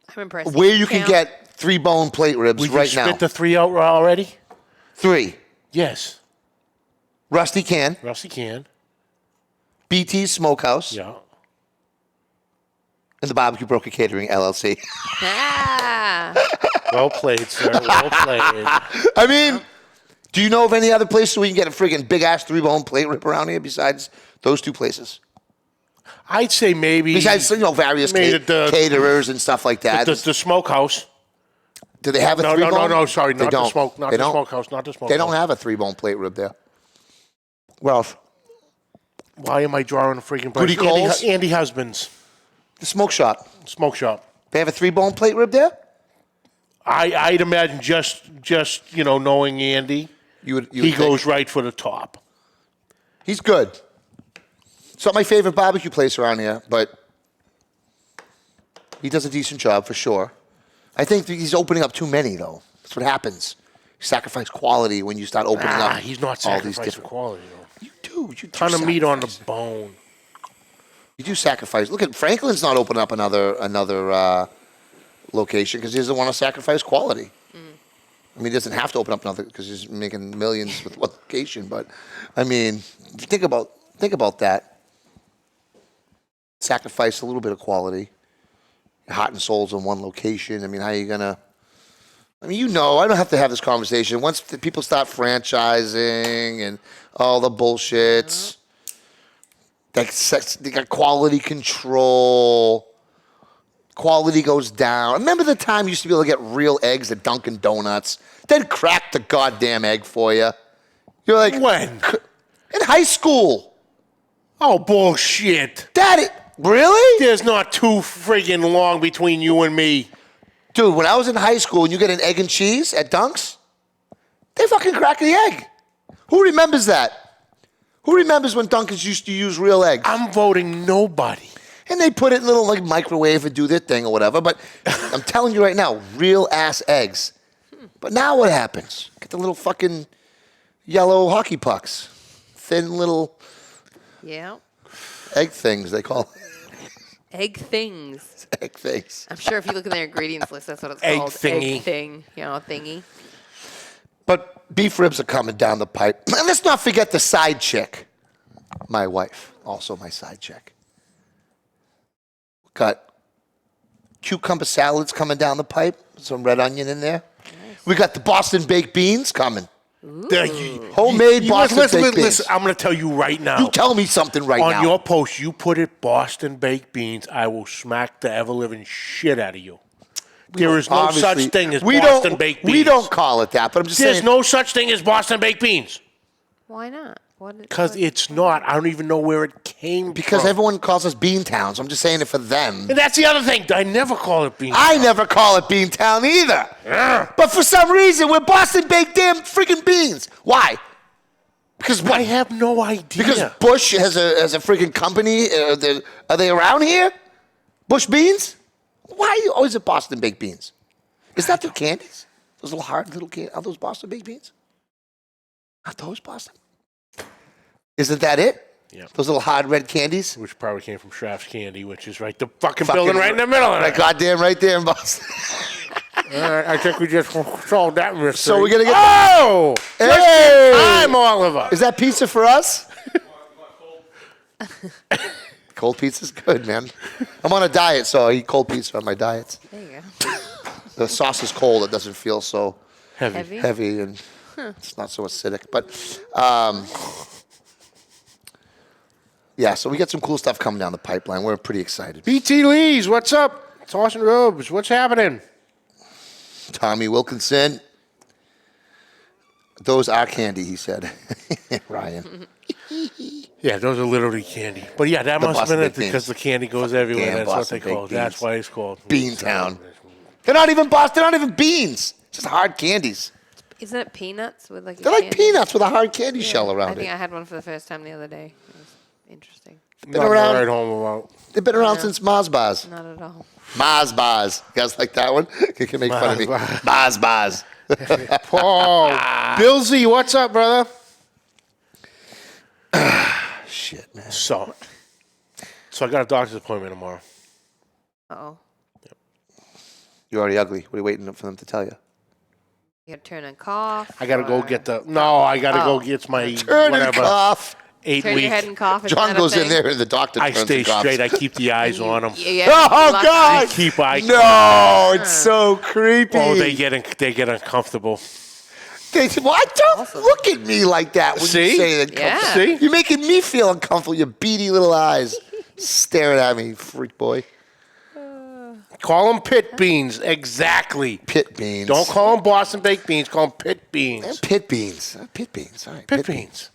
I'm impressed. Where you can get 3-bone plate ribs Would right you now. spit the 3 out already? 3. Yes. Rusty can. Rusty can. BT's Smokehouse. Yeah. And the BBQ Broker Catering, LLC. Well played, sir. Well played. I mean, do you know of any other places where you can get a friggin' big-ass 3-bone plate rib around here besides those 2 places? I'd say maybe. Besides, various caterers and stuff like that. The smokehouse. Do they have a 3-bone? No, sorry. They Not don't. the smoke. Not They the don't. smokehouse. Not the smokehouse. They don't have a 3-bone plate rib there. Well, Why am I drawing a freaking Booty blank? calls? Andy Husbands. the smoke shop. Smoke shop. They have a 3-bone plate rib there? I'd imagine just knowing Andy, he goes right for the top. He's good. It's not my favorite barbecue place around here, but he does a decent job for sure. I think he's opening up too many, though. That's what happens. You sacrifice quality when you start opening up. He's not all these sacrificing different quality, though. You do. You do Ton of meat on the sacrifice. bone. You do sacrifice. Look at Franklin's not opening up another location because he doesn't want to sacrifice quality. I mean, he doesn't have to open up another because he's making millions with one location. But I mean, think about that. Sacrifice a little bit of quality. Heart and soul's in one location. I mean, how are you gonna I mean, I don't have to have this conversation. Once the people start franchising and all the bullshits, they got quality control. Quality goes down. Remember the time you used to be able to get real eggs at Dunkin' Donuts? They'd crack the goddamn egg for you. You're like, When? In high school. Oh, bullshit. Daddy, really? There's not too friggin' long between you and me. Dude, when I was in high school and you get an egg and cheese at Dunk's, they fucking crack the egg. Who remembers that? Who remembers when Dunkin's used to use real eggs? I'm voting nobody. And they put it in a little like microwave and do their thing or whatever. But I'm telling you right now, real ass eggs. But now what happens? Get the little fucking yellow hockey pucks. Thin little Yeah. egg things, they call it. Egg things. Egg things. I'm sure if you look in their ingredients list, that's what it's Egg called. thingy. Egg thing. Thingy. But beef ribs are coming down the pipe. And let's not forget the side chick. My wife, also my side chick. Got cucumber salads coming down the pipe. Some red onion in there. Nice. We got the Boston baked beans coming. Homemade Boston baked beans. Listen, I'm going to tell you right now. You tell me something right now. On your post, you put it Boston baked beans. I will smack the ever-living shit out of you. There is no such thing as Boston baked beans. We don't call it that, but I'm just saying. There's no such thing as Boston baked beans. Why not? Because it's not. I don't even know where it came Because from. everyone calls us Beantown, so I'm just saying it for them. And that's the other thing. I never call it Beantown. I never call it Beantown either. Yeah. But for some reason, we're Boston baked damn freaking beans. Why? Because what? I have no idea. Because Bush has a freaking company. Are they around here? Bush Beans? Why are you always at Boston baked beans? Is that their candies? Those little hard little candies? Are those Boston baked beans? Are those Boston? Isn't that it? Yeah. Those little hard red candies? Which probably came from Shraff's Candy, which is right the fucking building right in the middle of Right, it. goddamn right there in Boston. All right, I think we just solved that mystery. So we're going to get... Oh! Hey! I'm Oliver. Is that pizza for us? Cold pizza's good, man. I'm on a diet, so I eat cold pizza on my diets. There you go. The sauce is cold. It doesn't feel so Heavy. heavy and it's not so acidic. But, yeah, so we got some cool stuff coming down the pipeline. We're pretty excited. BT Lee's, what's up? Toss and Robes, what's happening? Tommy Wilkinson. Those are candy, he said. Ryan. Yeah, those are literally candy. But yeah, that The must have been Boston it baked beans. because the candy goes everywhere. Damn That's what Boston they call it. baked That's beans. why it's called Beantown. They're not even Boston. They're not even beans. It's just hard candies. Isn't it peanuts with like a They're like candy? peanuts with a hard candy shell I around think it. I had one for the first time the other day. It was interesting. Been around- right home about. They've been around since Mars Bars. Not at all. Mars Bars. You guys like that one? You can make fun of me. Mars Mars Bars. Paul. Billsy, what's up, brother? Shit, man. So I got a doctor's appointment tomorrow. Uh-oh. You're already ugly. What are you waiting for them to tell you? You gotta turn and cough. I got to go or get the. No, I got to go get my. Turn and whatever, cough. 8 turn week. your head and cough. Isn't John that a goes in thing? there and the doctor I turns stay and coughs. straight. I keep the eyes on them. Yeah, Oh, lots of God. eyes. Keep eye. No, it's so creepy. Oh, they get uncomfortable. Why don't look at me like that when See? you say that. Yeah. See? You're making me feel uncomfortable. Your beady little eyes staring at me, freak boy. Call them pit beans. Exactly. Pit beans. Don't call them Boston baked beans. Call them pit beans. Pit beans. Pit beans. All right. Pit beans.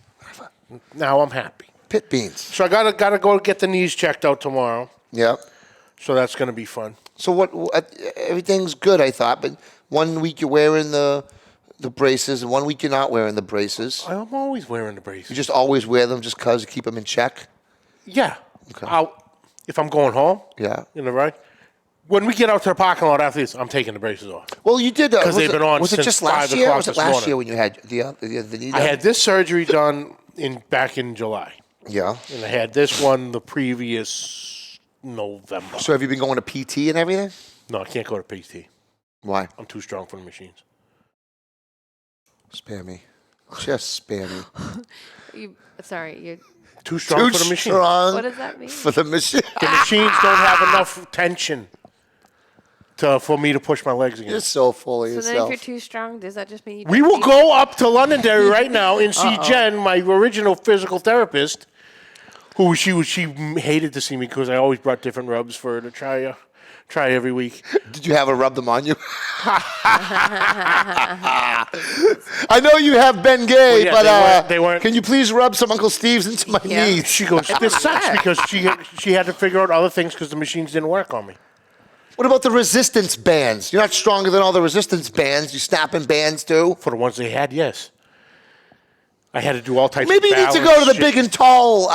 Now I'm happy. Pit beans. So I gotta go get the knees checked out tomorrow. Yep. So that's gonna be fun. So what? Everything's good, I thought, but 1 week you're wearing the braces, and 1 week you're not wearing the braces. I'm always wearing the You braces. just always wear them just because you keep them in check. Yeah. Okay. If I'm going home. Yeah. You know, right? When we get out to the parking lot after this, I'm taking the braces off. Well, you did. 'Cause they've been on Was it since just 5 last year? Or o'clock was it this last morning. year when you had the knee? I done? had this surgery done back in July, Yeah. and I had this one the previous November. So have you been going to PT and everything? No, I can't go to PT. Why? I'm too strong for the machines. Spare me. Just spare me. You're. Too strong for the machines. strong What does that mean? for the machine. The machines don't have enough tension for me to push my legs again. You're so full of So then if yourself. you're too strong, does that just mean you We will go up to Londonderry right now and see Jen, my original physical therapist, who she hated to see me because I always brought different rubs for her to try every week. Did you have her rub them on you? I know you have Ben Gay, Well, yeah, but they weren't. can you please rub some Uncle Steve's into my knees? She goes, this sucks because she had to figure out other things because the machines didn't work on me. What about the resistance bands? You're not stronger than all the resistance bands. You snapping bands too? For the ones they had, yes. I had to do all types Maybe of you need to go to the balance big and tall,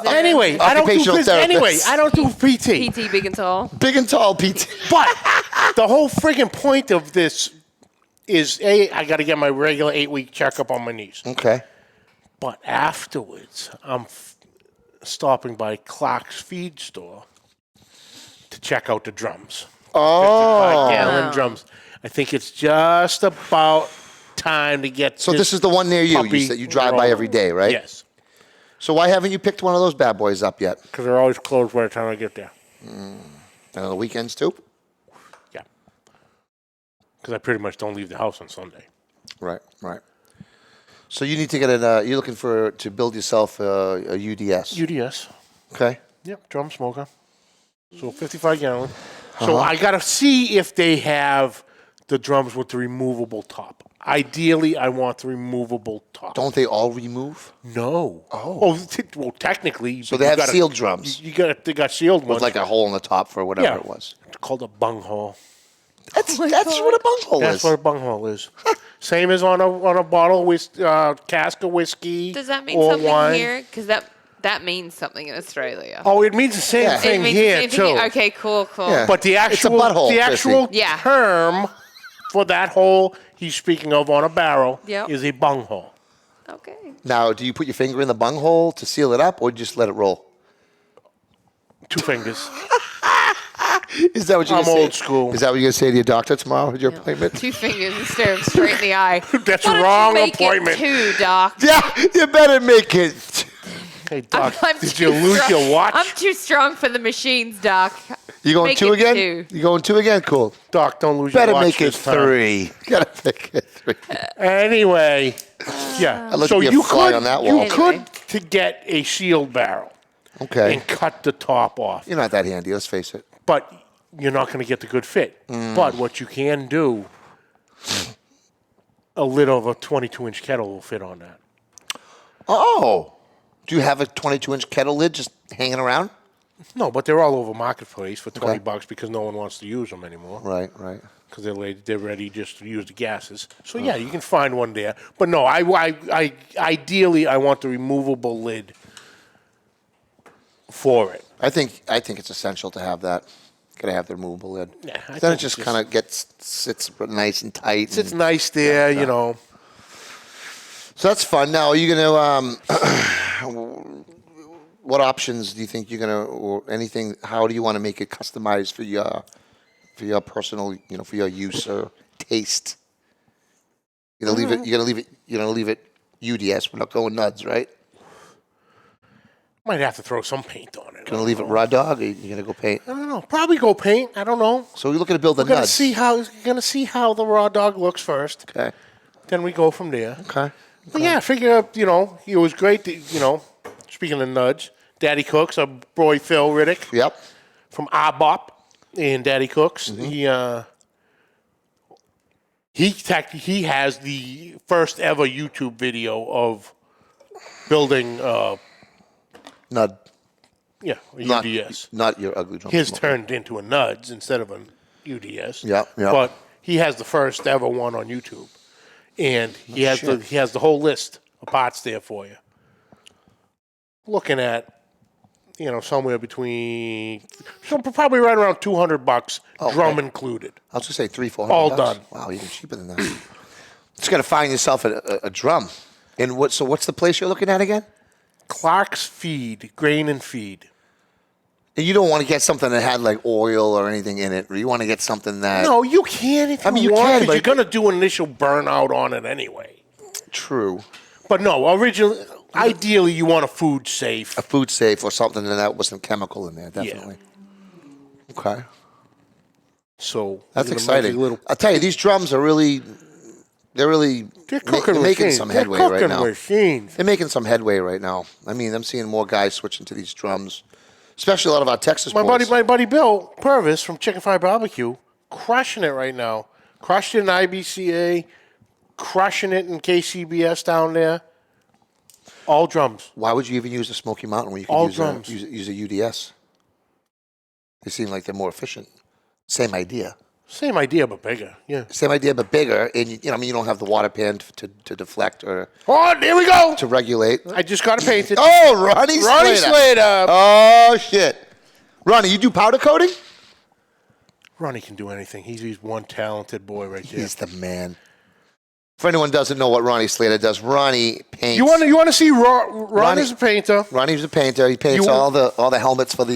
Anyway, I don't do Occupational phys- anyway, therapist. I don't do PT. PT big and tall? big and tall PT. But the whole friggin' point of this is, I got to get my regular 8-week checkup on my knees. Okay. But afterwards, I'm stopping by Clark's feed store to check out the drums. Oh. 55-gallon drums. I think it's just about time to get. So this is the one near you. puppy You said you drive by every day, right? Yes, So why haven't you picked one of those bad boys up yet? because they're always closed by the time I get there. And on the weekends too? Yeah, because I pretty much don't leave the house on Sunday. Right. So you need to get you're looking to build yourself a UDS. UDS. Okay. Yep, drum smoker. So 55-gallon. So I got to see if they have the drums with the removable top. Ideally, I want the removable top. Don't they all remove? No. Oh. Well, technically. So but they you have gotta- sealed drums. They got sealed ones. With like a hole in the top for whatever it was. It's called a bunghole. That's what a bunghole That's is. what a bunghole is. Same as on a bottle of cask of whiskey. Does that mean or something wine. here? Because that means something in Australia. Oh, it means the same Yeah. thing It means here the same too. thing. Okay, cool. Yeah. But the It's a actual butthole, Chrissy. Yeah. term for that hole he's speaking of on a barrel Yep. is a bunghole. Okay. Now, do you put your finger in the bunghole to seal it up or just let it roll? 2 fingers. Is that what you're I'm gonna say? old school. Is that what you're going to say to your doctor tomorrow at your appointment? 2 fingers and stare him straight in the eye. That's Why don't wrong you make appointment. It 2, Doc. Yeah, you better make it. Hey, Doc, I'm did too you lose strong. your watch? I'm too strong for the machines, Doc. You going Make 2 it again? 2. You going 2 again? Cool. Doc, don't lose Better your watch make it this time. 3. Gotta make it 3. Anyway, yeah. I'd like So to be a you fly could, on that you wall. could Anyway. to get a sealed barrel Okay. and cut the top off, You're not that handy, let's face it. but you're not going to get the good fit. But what you can do, a lid of a 22-inch kettle will fit on that. Oh. Do you have a 22-inch kettle lid just hanging around? No, but they're all over Marketplace for $20 because no one wants to use them anymore. Right. Because they're ready just to use the gases. So yeah, you can find one there. But no, I ideally I want the removable lid for it. I think it's essential to have that. Gotta have the removable lid. Yeah, I Then think it just it's kind of sits nice and tight. It's nice there, you know. So that's fun. Now, are you gonna? What options do you think you're gonna, or anything? How do you want to make it customized for your personal, for your use or taste? You're gonna leave it. You're gonna leave it UDS. We're not going nuts, right? Might have to throw some paint on it. Gonna leave it raw dog, or you gonna go paint? I don't know. Probably go paint. I don't know. So we're looking to build the We're gonna nuts. see how the raw dog looks first. Okay. Then we go from there. Okay. But yeah, figure it was great that, speaking of Nudge, Daddy Cooks, our boy Phil Riddick Yep. from Bop and Daddy Cooks. Mm-hmm. He has the first ever YouTube video of building Not a UDS. Not your ugly drum. His smoker. turned into a Nuds instead of an UDS. Yeah. But he has the first ever one on YouTube. And he has the whole list of parts there for you. Looking at, somewhere between, probably right around $200, drum included. I was gonna say $300-400. All done. Wow, even cheaper than that. Just gotta find yourself a drum. And what's the place you're looking at again? Clark's Feed, Grain and Feed. And you don't want to get something that had like oil or anything in it, or you want to get something that. No, you can if you want, can, because but you're going to do an initial burnout on it anyway. True. But no, ideally you want a food safe. A food safe or something that wasn't chemical in there, definitely. Okay. So That's we're gonna make exciting. a little- I'll tell you, these drums are really, they're cooking making machines. some They're headway right cooking now. machines. They're making some headway right now. I mean, I'm seeing more guys switching to these drums, especially a lot of our Texas boys. My buddy Bill Purvis from Chicken Fire Barbecue, crushing it right now. Crushed it in IBCA, crushing it in KCBS down there. All drums. Why would you even use a Smoky Mountain when you All could drums. use a UDS? They seem like they're more efficient. Same idea. Same idea, but bigger. Yeah. Same idea, but bigger. And you don't have the water pan to deflect or Oh, here we go. to regulate. I just got it painted. Oh, Ronnie Slater. Oh shit, Ronnie, you do powder coating? Ronnie can do anything. He's one talented boy right there. He's the man. For anyone who doesn't know what Ronnie Slater does, Ronnie paints. You want to see Ronnie's a painter. Ronnie's a painter. He paints all the helmets for the.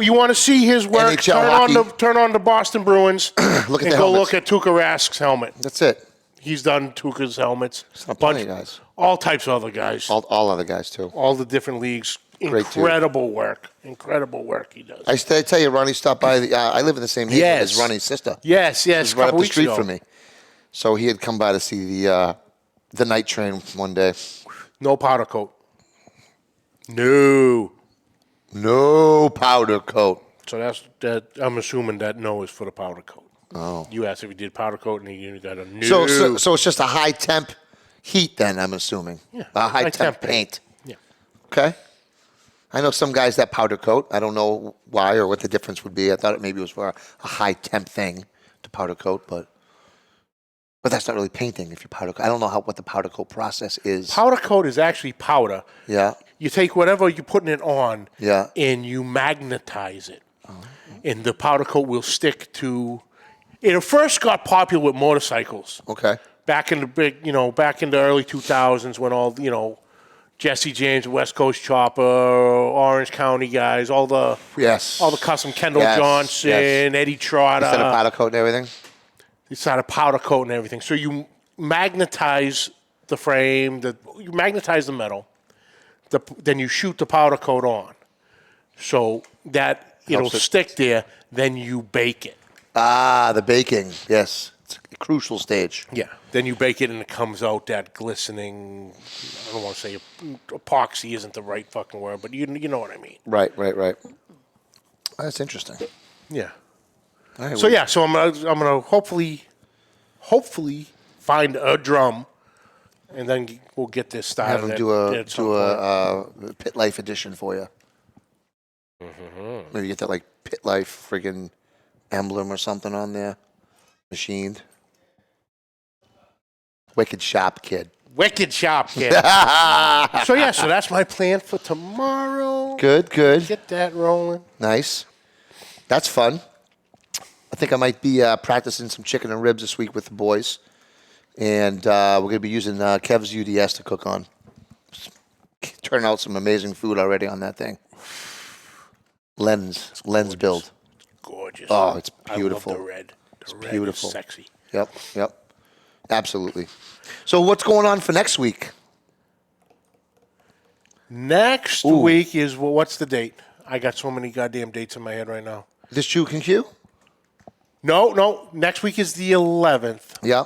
You want to see his work? NHL Turn on the Boston Bruins. Look at and the go helmets. look at Tuukka Rask's helmet. That's it. He's done Tuukka's helmets. Not plenty of guys. All types of other guys. All other guys too. All the different leagues. Great dude. Incredible work. Incredible work he does. I tell you, Ronnie stopped by. I live in the same neighborhood as Ronnie's sister. Yes. She's right up couple the weeks street ago. from me. So he had come by to see the night train one day. No powder coat. No. No powder coat. So that. I'm assuming that no is for the powder coat. Oh. You asked if he did powder coat, and he got a no. So it's just a high temp heat then, I'm assuming. Yeah, A high high temp temp paint. Yeah. Okay. I know some guys that powder coat. I don't know why or what the difference would be. I thought maybe it was for a high temp thing to powder coat, but that's not really painting if you powder coat. I don't know what the powder coat process is. Powder coat is actually powder. Yeah. You take whatever you're putting it on, Yeah. and you magnetize it, and the powder coat will stick to. It first got popular with motorcycles. Okay. Back in the early 2000s when all, Jesse James, West Coast Chopper, Orange County guys, all the custom Kendall Johnson, Eddie Trotter. Instead of powder coat and everything? It's not a powder coat and everything. So you magnetize the frame, you magnetize the metal, then you shoot the powder coat on. So that it'll stick there, then you bake it. Ah, the baking. Yes. It's a crucial stage. Yeah. Then you bake it and it comes out that glistening, I don't want to say epoxy isn't the right fucking word, but you know what I mean. Right. That's interesting. Yeah. All right, So I'm gonna hopefully find a drum, and then we'll get this started. have them do a Pit Life edition for you. Mm-hmm. Maybe get that like Pit Life friggin' emblem or something on there. Machined. Wicked sharp kid. Wicked sharp kid. So that's my plan for tomorrow. Good. Get that rolling. Nice. That's fun. I think I might be practicing some chicken and ribs this week with the boys. And we're going to be using Kev's UDS to cook on. Turning out some amazing food already on that thing. Lens build. Gorgeous. Oh, it's beautiful. I love the red. The red beautiful. is sexy. Yep. Absolutely. So what's going on for next week? Next week is, what's the date? I got so many goddamn dates in my head right now. This Juke and Q? No. Next week is the 11th. Yeah.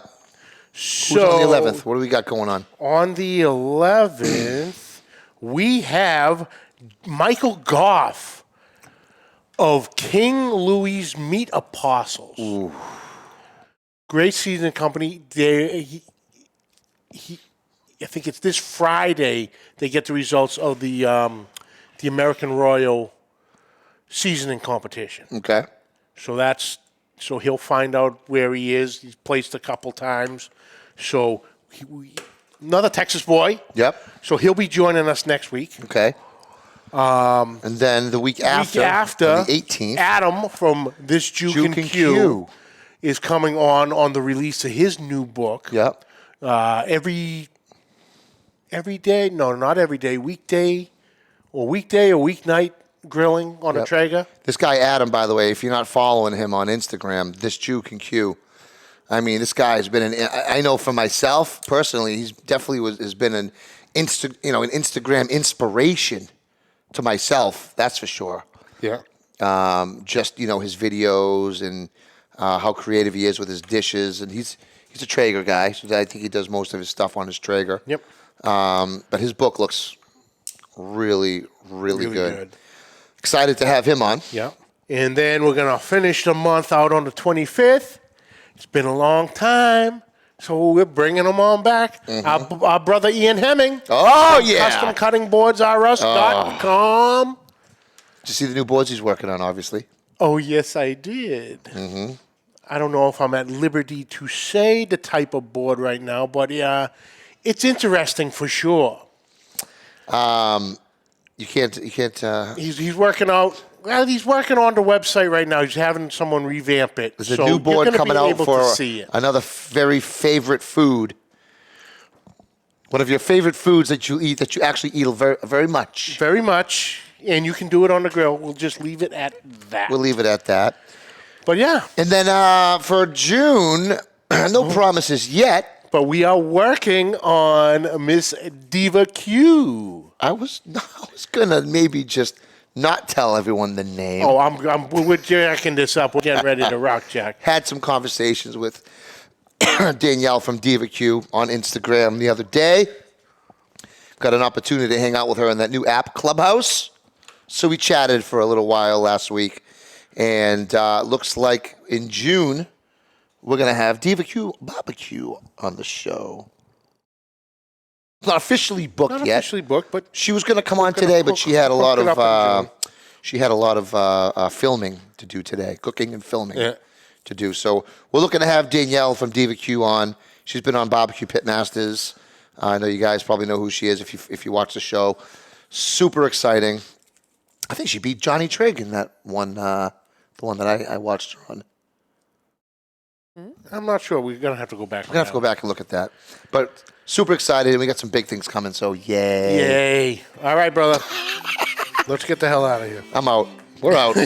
So Who's on the 11th? What do we got going on? On the 11th, we have Michael Goff of King Louis Meat Apostles. Ooh. Great seasoning company. I think it's this Friday they get the results of the American Royal seasoning competition. Okay. So he'll find out where he is. He's placed a couple times. So another Texas boy. Yep. So he'll be joining us next week. Okay. And then the week after, on the 18th, Adam from This Juke and Q is coming on the release of his new book. Yep. Every day, no, not every day, weekday or weeknight grilling on a Traeger. This guy Adam, by the way, if you're not following him on Instagram, This Juke and Q. I mean, this guy has been I know for myself personally, he's definitely has been an Instagram inspiration to myself. That's for sure. Yeah. Just his videos and how creative he is with his dishes, and he's a Traeger guy. So I think he does most of his stuff on his Traeger. Yep. But his book looks really, really good. Excited to have him on. Yeah. And then we're going to finish the month out on the 25th. It's been a long time, so we're bringing him on back. Our brother Ian Hemming. Oh, yeah. CustomCuttingBoardsRUs.com. Did you see the new boards he's working on, obviously? Oh, yes, I did. I don't know if I'm at liberty to say the type of board right now, but yeah, it's interesting for sure. You can't. He's working out. Well, he's working on the website right now. He's having someone revamp it. There's a new board coming out for see it. another very favorite food. One of your favorite foods that you eat, that you actually eat very, very much. Very much. And you can do it on the grill. We'll just leave it at that. We'll leave it at that. But yeah. And then for June, no promises yet. But we are working on Miss Diva Q. I was gonna maybe just not tell everyone the name. Oh, we're jacking this up. We're getting ready to rock, Jack. Had some conversations with Danielle from Diva Q on Instagram the other day. Got an opportunity to hang out with her in that new app, Clubhouse. So we chatted for a little while last week. And looks like in June, we're going to have Diva Q BBQ on the show. It's not officially booked yet. Not officially booked, but she was going to come on today, but she had a lot of filming to do today, cooking and filming to do. So we're looking to have Danielle from Diva Q on. She's been on BBQ Pit Masters. I know you guys probably know who she is if you watch the show. Super exciting. I think she beat Johnny Trigg in that one, the one that I watched her on. I'm not sure. We're going to have to go back. We're going to have to go back and look at that. But super excited, and we got some big things coming, so yay. Yay. All right, brother. Let's get the hell out of here. I'm out. We're out.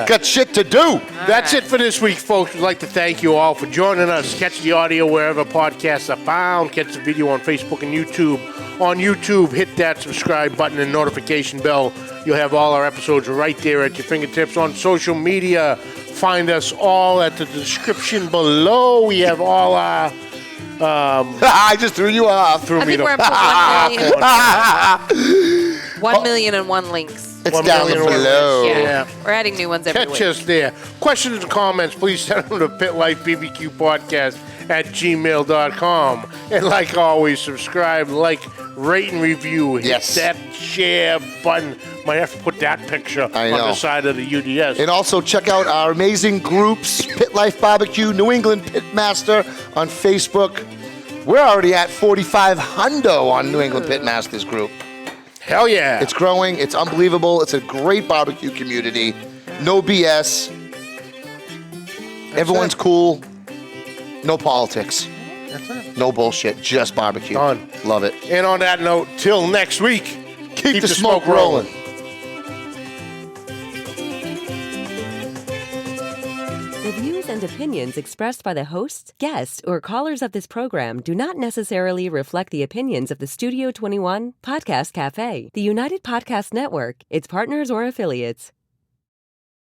Got shit to do. That's it for this week, folks. We'd like to thank you all for joining us. Catch the audio wherever podcasts are found. Catch the video on Facebook and YouTube. On YouTube, hit that subscribe button and notification bell. You'll have all our episodes right there at your fingertips. On social media, find us all at the description below. We have all our... I just threw you off. I think we're up to 1 million and 1 links. It's down below. Yeah. We're adding new ones every week. Catch us there. Questions and comments, please send them to Pit Life BBQ Podcast at gmail.com. And like always, subscribe, like, rate, and review. Hit that share button. Might have to put that picture on the side of the UDS. And also check out our amazing groups, Pit Life BBQ, New England Pitmaster on Facebook. We're already at 45 hundo on New England Pitmasters group. Hell yeah. It's growing. It's unbelievable. It's a great barbecue community. No BS. Everyone's cool. No politics. That's it. No bullshit. Just barbecue. Done. Love it. And on that note, till next week, keep the smoke rolling. The views and opinions expressed by the hosts, guests, or callers of this program do not necessarily reflect the opinions of the Studio 21 Podcast Café, the United Podcast Network, its partners, or affiliates.